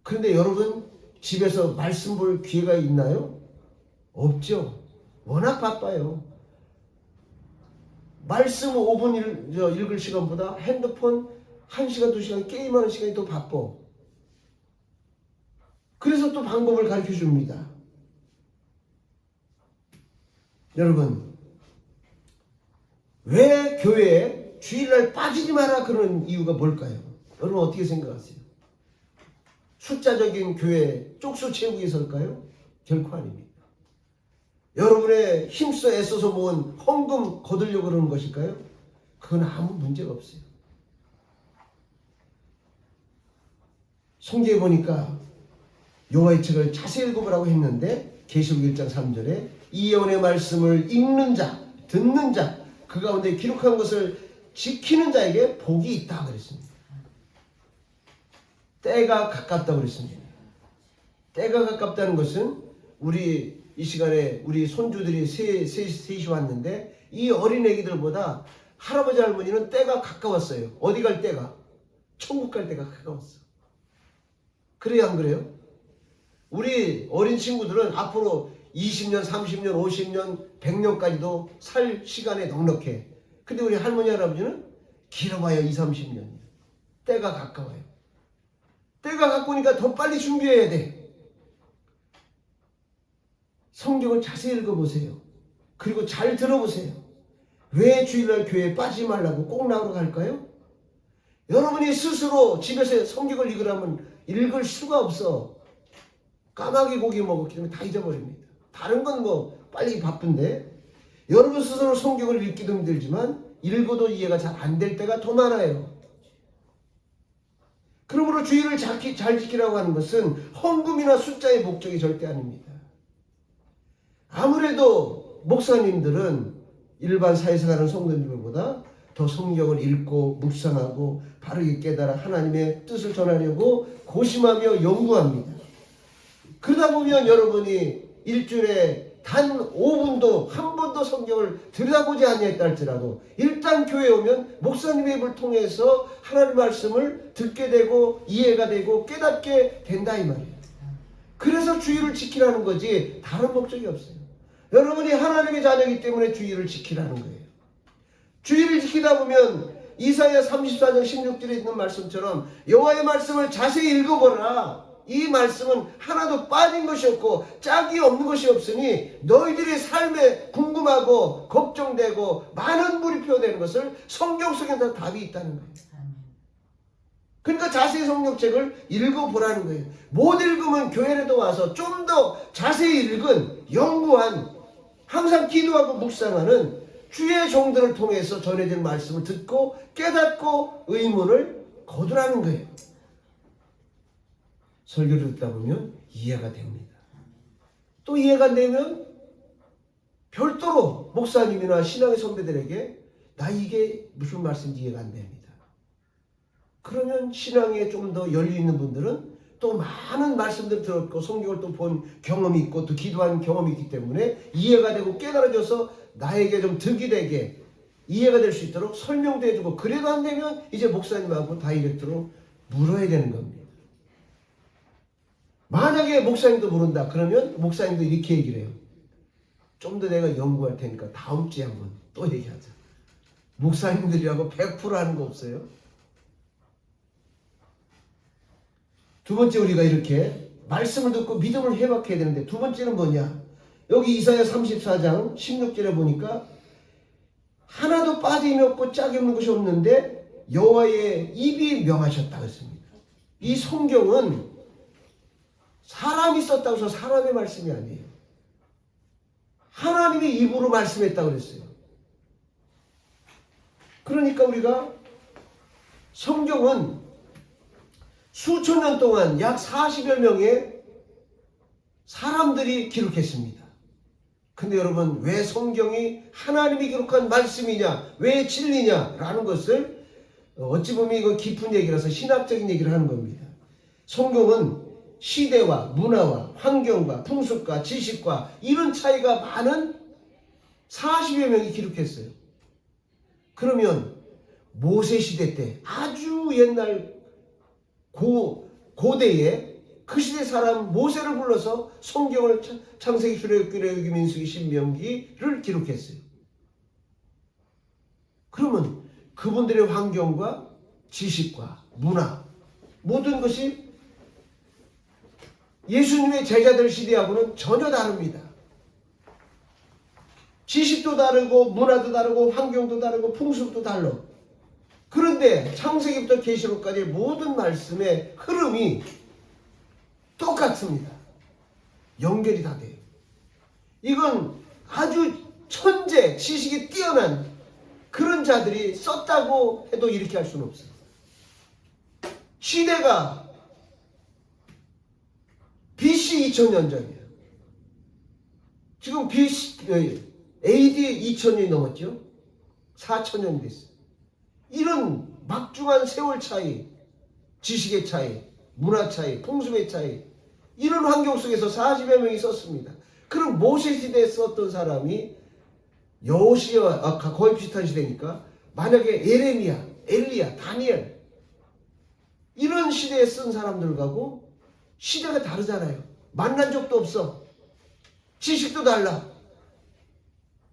그런데 여러분 집에서 말씀 볼 기회가 있나요? 없죠. 워낙 바빠요. 말씀 5분 읽을 시간보다 핸드폰 1시간, 2시간 게임하는 시간이 더 바빠. 그래서 또 방법을 가르쳐 줍니다. 여러분, 왜 교회에 주일날 빠지지 마라 그런 이유가 뭘까요? 여러분 어떻게 생각하세요? 숫자적인 교회 쪽수 채우기 위해서일까요? 결코 아닙니다. 여러분의 힘써 애써서 모은 헌금 거두려고 그러는 것일까요? 그건 아무 문제가 없어요. 성경에 보니까 여호와의 책을 자세히 읽어보라고 했는데 계시록 1장 3절에 이 예언의 말씀을 읽는 자, 듣는 자, 그 가운데 기록한 것을 지키는 자에게 복이 있다 그랬습니다. 때가 가깝다고 그랬습니다. 때가 가깝다는 것은 우리 이 시간에 우리 손주들이 셋이 왔는데 이 어린 애기들보다 할아버지 할머니는 때가 가까웠어요. 어디 갈 때가? 천국 갈 때가 가까웠어. 그래요, 안 그래요? 우리 어린 친구들은 앞으로 20년, 30년, 50년, 100년까지도 살 시간에 넉넉해. 근데 우리 할머니, 할아버지는 길어봐야 20, 30년. 때가 가까워요. 때가 가까우니까 더 빨리 준비해야 돼. 성경을 자세히 읽어보세요. 그리고 잘 들어보세요. 왜 주일날 교회에 빠지지 말라고 꼭 나오러 갈까요? 여러분이 스스로 집에서 성경을 읽으라면 읽을 수가 없어. 까마귀 고기 먹었기 때문에 다 잊어버립니다. 다른 건 뭐 빨리 바쁜데 여러분 스스로 성경을 읽기도 힘들지만 읽어도 이해가 잘 안 될 때가 더 많아요. 그러므로 주일을 잘 지키라고 하는 것은 헌금이나 숫자의 목적이 절대 아닙니다. 아무래도 목사님들은 일반 사회생활하는 성도님들보다 더 성경을 읽고 묵상하고 바르게 깨달아 하나님의 뜻을 전하려고 고심하며 연구합니다. 그러다 보면 여러분이 일주일에 단 5분도 한 번도 성경을 들여다보지 아니했다 할지라도 일단 교회에 오면 목사님의 입을 통해서 하나님의 말씀을 듣게 되고 이해가 되고 깨닫게 된다 이 말이에요. 그래서 주일을 지키라는 거지 다른 목적이 없어요. 여러분이 하나님의 자녀이기 때문에 주일을 지키라는 거예요. 주일을 지키다 보면 이사야 34장 16절에 있는 말씀처럼 여호와의 말씀을 자세히 읽어보라. 이 말씀은 하나도 빠진 것이 없고 짝이 없는 것이 없으니 너희들의 삶에 궁금하고 걱정되고 많은 물음표가 되는 것을 성경 속에 다 답이 있다는 거예요. 그러니까 자세히 성경책을 읽어보라는 거예요. 못 읽으면 교회에도 와서 좀 더 자세히 읽은 연구한 항상 기도하고 묵상하는 주의 종들을 통해서 전해진 말씀을 듣고 깨닫고 의문을 거두라는 거예요. 설교를 듣다 보면 이해가 됩니다. 또 이해가 안 되면 별도로 목사님이나 신앙의 선배들에게 나 이게 무슨 말씀인지 이해가 안 됩니다. 그러면 신앙에 좀 더 열려 있는 분들은 또 많은 말씀들을 들었고 성경을 또 본 경험이 있고 또 기도한 경험이 있기 때문에 이해가 되고 깨달아져서 나에게 좀 득이 되게 이해가 될 수 있도록 설명도 해주고 그래도 안 되면 이제 목사님하고 다이렉트로 물어야 되는 겁니다. 만약에 목사님도 모른다 그러면 목사님도 이렇게 얘기를 해요. 좀 더 내가 연구할 테니까 다음 주에 한번 또 얘기하자. 목사님들이라고 100% 하는 거 없어요. 두 번째 우리가 이렇게 말씀을 듣고 믿음을 회복해야 되는데 두 번째는 뭐냐? 여기 이사야 34장 16절에 보니까 하나도 빠짐이 없고 짝이 없는 것이 없는데 여호와의 입이 명하셨다고 했습니다. 이 성경은 사람이 썼다고 해서 사람의 말씀이 아니에요. 하나님이 입으로 말씀했다고 그랬어요. 그러니까 우리가 성경은 수천 년 동안 약 40여 명의 사람들이 기록했습니다. 근데 여러분 왜 성경이 하나님이 기록한 말씀이냐 왜 진리냐라는 것을 어찌 보면 이거 깊은 얘기라서 신학적인 얘기를 하는 겁니다. 성경은 시대와 문화와 환경과 풍습과 지식과 이런 차이가 많은 40여 명이 기록했어요. 그러면 모세 시대 때 아주 옛날 고대에 그 시대 사람 모세를 불러서 성경을 창세기, 출애굽기, 레위기, 민수기, 신명기를 기록했어요. 그러면 그분들의 환경과 지식과 문화 모든 것이 예수님의 제자들 시대하고는 전혀 다릅니다. 지식도 다르고 문화도 다르고 환경도 다르고 풍습도 달라. 그런데 창세기부터 계시록까지 모든 말씀의 흐름이 똑같습니다. 연결이 다 돼요. 이건 아주 천재, 지식이 뛰어난 그런 자들이 썼다고 해도 이렇게 할 수는 없어요. 시대가 BC 2000년 전이에요. 지금 AD 2000년이 넘었죠. 4,000년이 됐어요. 이런 막중한 세월 차이, 지식의 차이, 문화 차이, 풍습의 차이, 이런 환경 속에서 40여 명이 썼습니다. 그럼 모세 시대에 썼던 사람이 여호시아, 거의 비슷한 시대니까 만약에 예레미야, 엘리야, 다니엘 이런 시대에 쓴 사람들하고 시대가 다르잖아요. 만난 적도 없어. 지식도 달라.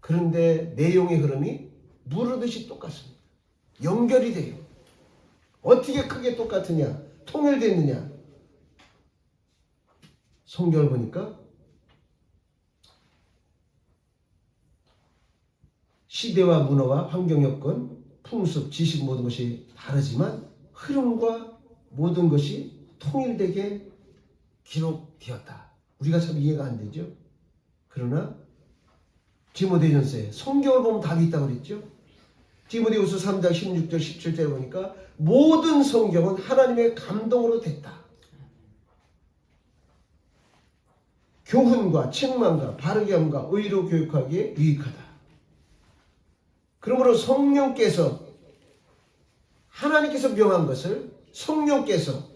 그런데 내용의 흐름이 무르듯이 똑같습니다. 연결이 돼요. 어떻게 크게 똑같으냐? 통일됐느냐? 성경을 보니까 시대와 문화와 환경 여건, 풍습, 지식 모든 것이 다르지만 흐름과 모든 것이 통일되게 기록되었다. 우리가 참 이해가 안 되죠. 그러나 디모데전서에 성경을 보면 답이 있다고 그랬죠. 디모데후서 3장 16절 17절에 보니까 모든 성경은 하나님의 감동으로 됐다. 교훈과 책망과 바르게 함과 의로 교육하기에 유익하다. 그러므로 성령께서 하나님께서 명한 것을 성령께서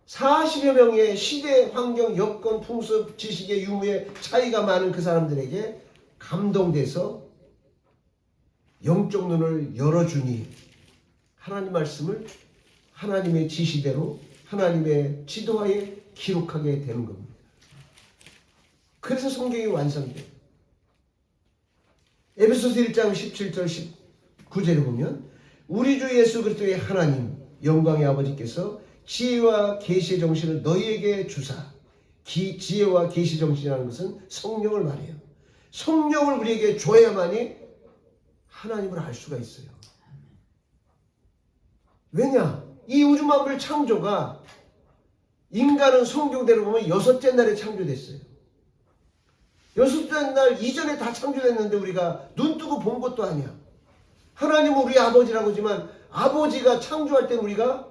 40여 명의 시대, 환경, 여건, 풍습, 지식의 유무의 차이가 많은 그 사람들에게 감동돼서 영적 눈을 열어주니 하나님 말씀을 하나님의 지시대로 하나님의 지도하에 기록하게 되는 겁니다. 그래서 성경이 완성돼요. 에베소서 1장 17절 19절에 보면 우리 주 예수 그리스도의 하나님 영광의 아버지께서 지혜와 계시의 정신을 너희에게 주사, 지혜와 계시 정신이라는 것은 성령을 말해요. 성령을 우리에게 줘야만이 하나님을 알 수가 있어요. 왜냐? 이 우주 만물 창조가 인간은 성경대로 보면 6째 날에 창조됐어요. 6째 날 이전에 다 창조됐는데 우리가 눈 뜨고 본 것도 아니야. 하나님은 우리 아버지라고 하지만 아버지가 창조할 때 우리가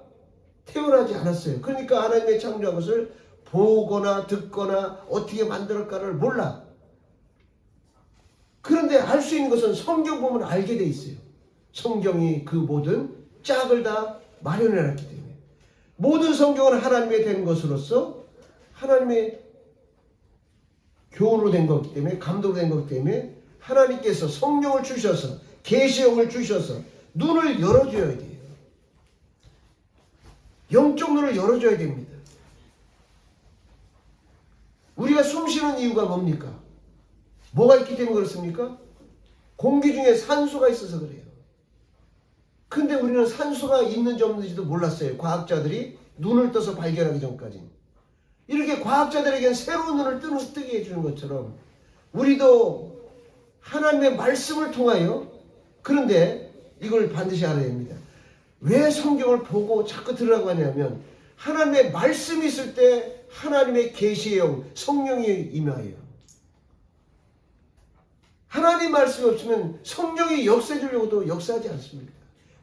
태어나지 않았어요. 그러니까 하나님의 창조한 것을 보거나 듣거나 어떻게 만들었까를 몰라. 그런데 알 수 있는 것은 성경 보면 알게 돼 있어요. 성경이 그 모든 짝을 다 마련해놨기 때문에 모든 성경은 하나님의 된 것으로서 하나님의 교훈으로 된 거기 때문에 감동으로 된 거기 때문에 하나님께서 성령을 주셔서 계시형을 주셔서 눈을 열어줘야 돼요. 영적 눈을 열어줘야 됩니다. 우리가 숨 쉬는 이유가 뭡니까? 뭐가 있기 때문에 그렇습니까? 공기 중에 산소가 있어서 그래요. 근데 우리는 산소가 있는지 없는지도 몰랐어요. 과학자들이 눈을 떠서 발견하기 전까지. 이렇게 과학자들에겐 새로운 눈을 뜨게 해주는 것처럼 우리도 하나님의 말씀을 통하여, 그런데 이걸 반드시 알아야 됩니다. 왜 성경을 보고 자꾸 들으라고 하냐면 하나님의 말씀이 있을 때 하나님의 계시의 영, 성령이 임하여요. 하나님 말씀이 없으면 성령이 역사해 주려고도 역사하지 않습니다.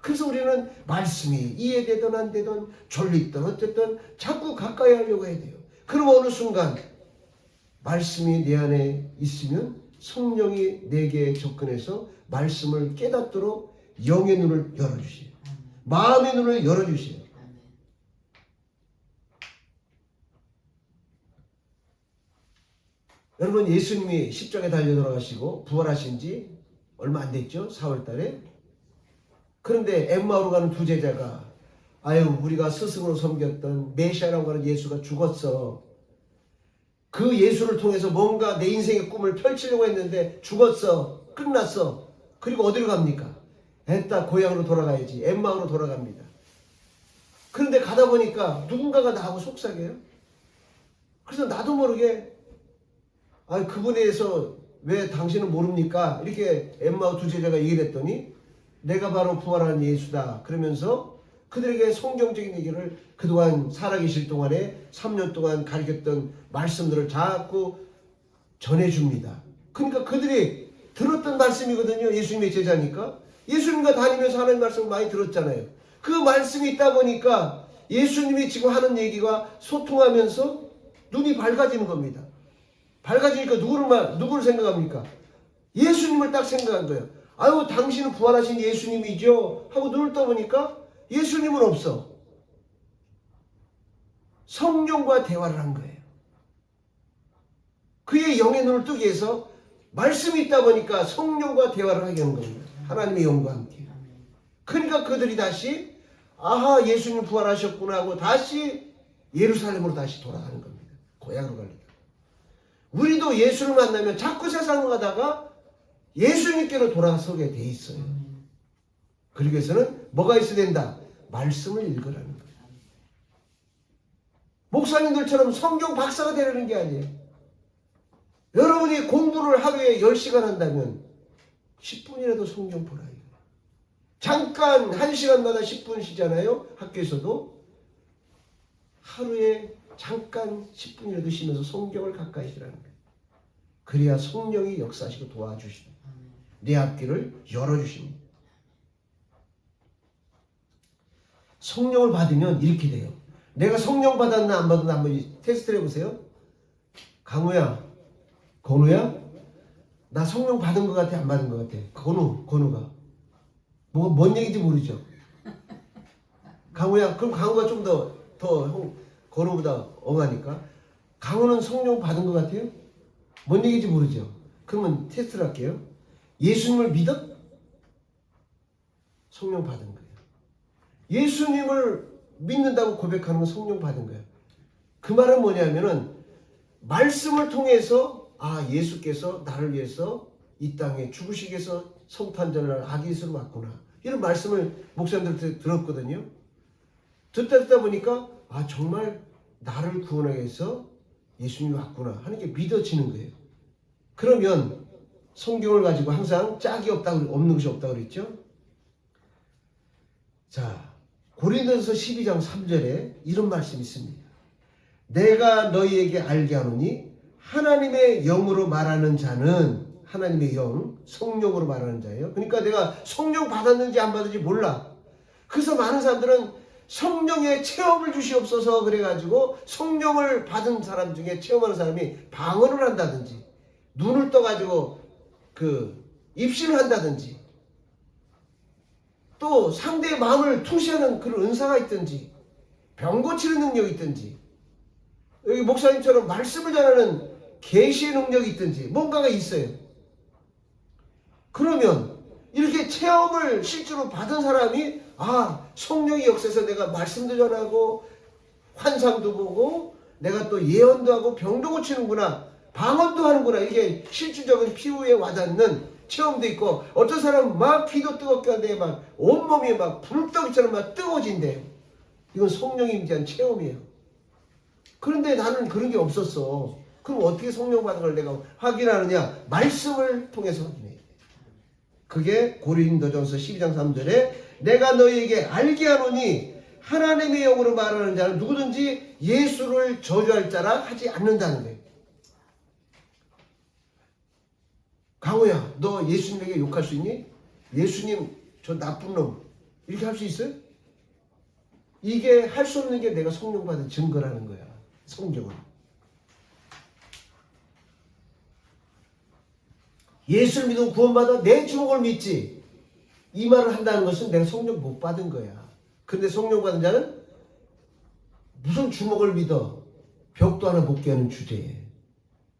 그래서 우리는 말씀이 이해되든 안 되든 졸리든 어쨌든 자꾸 가까이 하려고 해야 돼요. 그럼 어느 순간 말씀이 내 안에 있으면 성령이 내게 접근해서 말씀을 깨닫도록 영의 눈을 열어주세요. 마음의 눈을 열어주세요. 여러분, 예수님이 십자가에 달려 돌아가시고 부활하신 지 얼마 안 됐죠? 4월 달에. 그런데 엠마오로 가는 두 제자가 우리가 스승으로 섬겼던 메시아라고 하는 예수가 죽었어. 그 예수를 통해서 뭔가 내 인생의 꿈을 펼치려고 했는데 죽었어. 끝났어. 그리고 어디로 갑니까? 애따 고향으로 돌아가야지. 엠마오로 돌아갑니다. 그런데 가다 보니까 누군가가 나하고 속삭여요. 그래서 나도 모르게 그분에 대해서 왜 당신은 모릅니까? 이렇게 엠마오 두 제자가 얘기를 했더니 내가 바로 부활한 예수다. 그러면서 그들에게 성경적인 얘기를 그동안 살아계실 동안에 3년 동안 가르쳤던 말씀들을 자꾸 전해줍니다. 그러니까 그들이 들었던 말씀이거든요. 예수님의 제자니까. 예수님과 다니면서 하나님 말씀을 많이 들었잖아요. 그 말씀이 있다 보니까 예수님이 지금 하는 얘기가 소통하면서 눈이 밝아지는 겁니다. 밝아지니까 누구를 생각합니까? 예수님을 딱 생각한 거예요. 아유 당신은 부활하신 예수님이죠 하고 눈을 떠보니까 예수님은 없어. 성령과 대화를 한 거예요. 그의 영의 눈을 뜨게 해서 말씀이 있다 보니까 성령과 대화를 하게 한 겁니다. 하나님의 영과 함께. 그러니까 그들이 다시 아하 예수님 부활하셨구나 하고 다시 예루살렘으로 다시 돌아가는 겁니다. 고향으로 가려고. 우리도 예수를 만나면 자꾸 세상을 가다가 예수님께로 돌아서게 돼 있어요. 그러기 위해서는 뭐가 있어야 된다? 말씀을 읽으라는 거예요. 목사님들처럼 성경 박사가 되려는 게 아니에요. 여러분이 공부를 하루에 10시간 한다면 10분이라도 성경 보라. 잠깐 1시간마다 10분 쉬잖아요. 학교에서도. 하루에 잠깐 10분이라도 쉬면서 성경을 가까이 쉬라는 거예요. 그래야 성령이 역사하시고 도와주십니다. 내 앞길을 열어주십니다. 성령을 받으면 이렇게 돼요. 내가 성령 받았나 안 받았나 한번 테스트를 해보세요. 강우야, 건우야, 나 성령 받은 것 같아 안 받은 것 같아? 건우가 뭔 얘기인지 모르죠. 강우야, 그럼 강우가 좀 더 건우보다 엄하니까 강우는 성령 받은 것 같아요? 뭔 얘기인지 모르죠. 그러면 테스트를 할게요. 예수님을 믿어? 성령 받은 거예요. 예수님을 믿는다고 고백하는 건 성령 받은 거예요. 그 말은 뭐냐면은 말씀을 통해서 예수께서 나를 위해서 이 땅에 죽으시기 위해서 성탄절날 아기 예수로 왔구나. 이런 말씀을 목사님들 들었거든요. 듣다 보니까 정말 나를 구원하기 위해서 예수님이 왔구나 하는 게 믿어지는 거예요. 그러면 성경을 가지고 항상 짝이 없는 것이 없다고 그랬죠. 자, 고린도전서 12장 3절에 이런 말씀이 있습니다. 내가 너희에게 알게 하노니 하나님의 영으로 말하는 자는 하나님의 영, 성령으로 말하는 자예요. 그러니까 내가 성령 받았는지 안 받았는지 몰라. 그래서 많은 사람들은 성령의 체험을 주시옵소서 그래가지고 성령을 받은 사람 중에 체험하는 사람이 방언을 한다든지 눈을 떠가지고 입신을 한다든지 또 상대의 마음을 투시하는 그런 은사가 있든지 병 고치는 능력이 있든지 여기 목사님처럼 말씀을 전하는 계시의 능력이 있든지 뭔가가 있어요. 그러면 이렇게 체험을 실제로 받은 사람이 성령이 역사해서 내가 말씀도 전하고 환상도 보고 내가 또 예언도 하고 병도 고치는구나 방언도 하는구나 이게 실질적인 피부에 와닿는 체험도 있고 어떤 사람은 막 피도 뜨겁게 하는데 막 온몸이 막 불떡이처럼 막 뜨거워진대요. 이건 성령이 임재한 체험이에요. 그런데 나는 그런 게 없었어. 그럼 어떻게 성령 받은 걸 내가 확인하느냐? 말씀을 통해서 확인해. 그게 고린도전서 12장 3절에 내가 너희에게 알게 하노니 하나님의 영으로 말하는 자는 누구든지 예수를 저주할 자라 하지 않는다는 거예요. 강호야, 너 예수님에게 욕할 수 있니? 예수님 저 나쁜 놈 이렇게 할 수 있어요? 이게 할 수 없는 게 내가 성령 받은 증거라는 거야. 성경은. 예수를 믿으면 구원받아 내 주먹을 믿지. 이 말을 한다는 것은 내가 성령 못 받은 거야. 근데 성령 받은 자는 무슨 주먹을 믿어. 벽도 하나 못 깨는 주제에.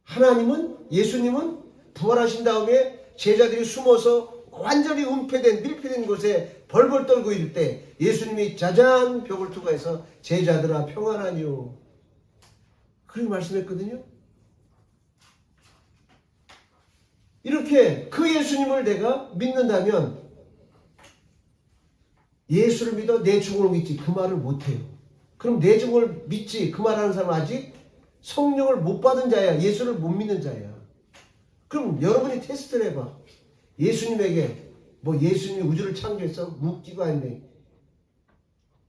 하나님은 예수님은 부활하신 다음에 제자들이 숨어서 완전히 은폐된 밀폐된 곳에 벌벌 떨고 있을 때 예수님이 짜잔 벽을 투과해서 제자들아 평안하니요. 그렇게 말씀했거든요. 이렇게 그 예수님을 내가 믿는다면 예수를 믿어 내 죽음을 믿지 그 말을 못해요. 그럼 내 죽음을 믿지 그 말하는 사람은 아직 성령을 못 받은 자야. 예수를 못 믿는 자야. 그럼 여러분이 테스트를 해봐. 예수님에게 예수님이 우주를 창조해서 웃기고 했네.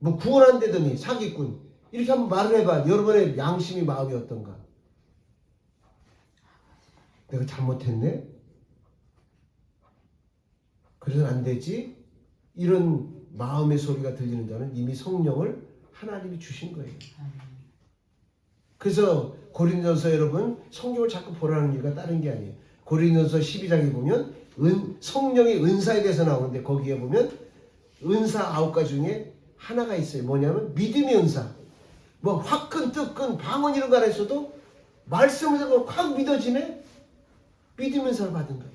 구원한다더니 사기꾼. 이렇게 한번 말을 해봐. 여러분의 양심이 마음이 어떤가? 내가 잘못했네? 그래서 안 되지? 이런 마음의 소리가 들리는 자는 이미 성령을 하나님이 주신 거예요. 그래서 고린도전서 여러분 성경을 자꾸 보라는 이유가 다른 게 아니에요. 고린도전서 12장에 보면 성령의 은사에 대해서 나오는데 거기에 보면 은사 9가지 중에 하나가 있어요. 뭐냐면 믿음의 은사. 뭐 화끈 뜨끈 방언 이런 거 안 했어도 말씀을 듣고 확 믿어지네. 믿음의 은사를 받은 거예요.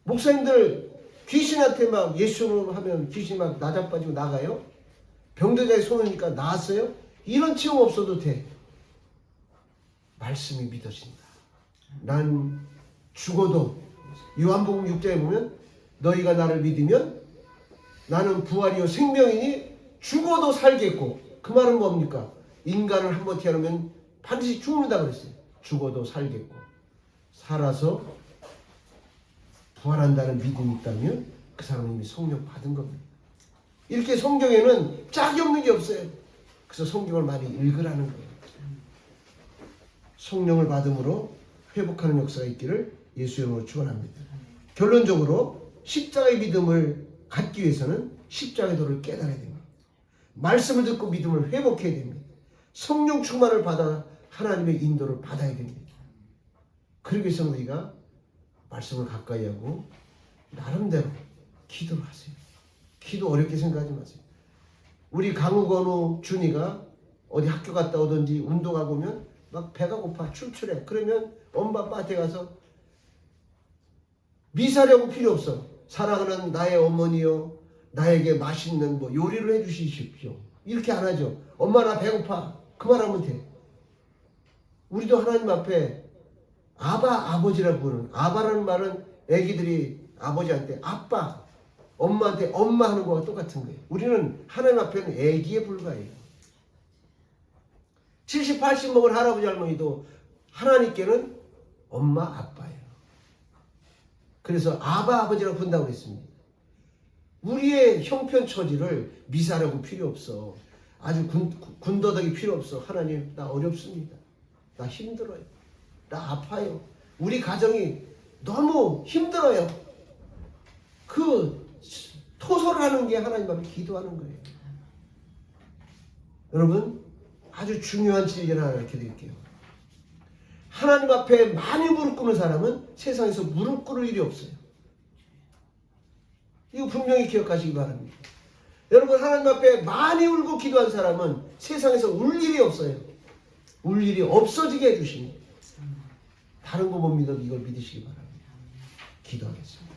목사님들 귀신한테 막 예수 하면 귀신이 막 나자빠지고 나가요. 병들자에 손으니까 나았어요. 이런 체험 없어도 돼. 말씀이 믿어진다. 난 죽어도 요한복음 6장에 보면 너희가 나를 믿으면 나는 부활이요 생명이니 죽어도 살겠고, 그 말은 뭡니까? 인간을 한번 태어나면 반드시 죽는다 그랬어요. 죽어도 살겠고 살아서 부활한다는 믿음이 있다면 그 사람은 이미 성령 받은 겁니다. 이렇게 성경에는 짝이 없는 게 없어요. 그래서 성경을 많이 읽으라는 거예요. 성령을 받음으로 회복하는 역사가 있기를 예수 이름으로 축원합니다. 결론적으로 십자가의 믿음을 갖기 위해서는 십자가의 도를 깨달아야 됩니다. 말씀을 듣고 믿음을 회복해야 됩니다. 성령 충만을 받아 하나님의 인도를 받아야 됩니다. 그러기 위해서 우리가 말씀을 가까이 하고 나름대로 기도를 하세요. 기도 어렵게 생각하지 마세요. 우리 강우건우 준이가 어디 학교 갔다 오든지 운동하고 오면 막 배가 고파 출출해. 그러면 엄마 아빠한테 가서 미사려고 필요 없어. 사랑하는 나의 어머니요, 나에게 맛있는 뭐 요리를 해주십시오. 이렇게 안 하죠. 엄마 나 배고파. 그 말하면 돼. 우리도 하나님 앞에 아바, 아버지라고 부르는, 아바라는 말은 애기들이 아버지한테 아빠, 엄마한테 엄마 하는 거와 똑같은 거예요. 우리는 하나님 앞에는 애기에 불과해요. 70, 80 먹은 할아버지 할머니도 하나님께는 엄마, 아빠예요. 그래서 아바, 아버지라고 부른다고 그랬습니다. 우리의 형편 처지를 미사라고 필요 없어. 아주 군더더기 필요 없어. 하나님, 나 어렵습니다. 나 힘들어요. 나 아파요. 우리 가정이 너무 힘들어요. 그 토설을 하는 게 하나님 앞에 기도하는 거예요. 여러분, 아주 중요한 진리를 하나 알려드릴게요. 하나님 앞에 많이 무릎 꿇는 사람은 세상에서 무릎 꿇을 일이 없어요. 이거 분명히 기억하시기 바랍니다. 여러분, 하나님 앞에 많이 울고 기도한 사람은 세상에서 울 일이 없어요. 울 일이 없어지게 해주십니다. 다른 거 못 믿어도 이걸 믿으시기 바랍니다. 기도하겠습니다.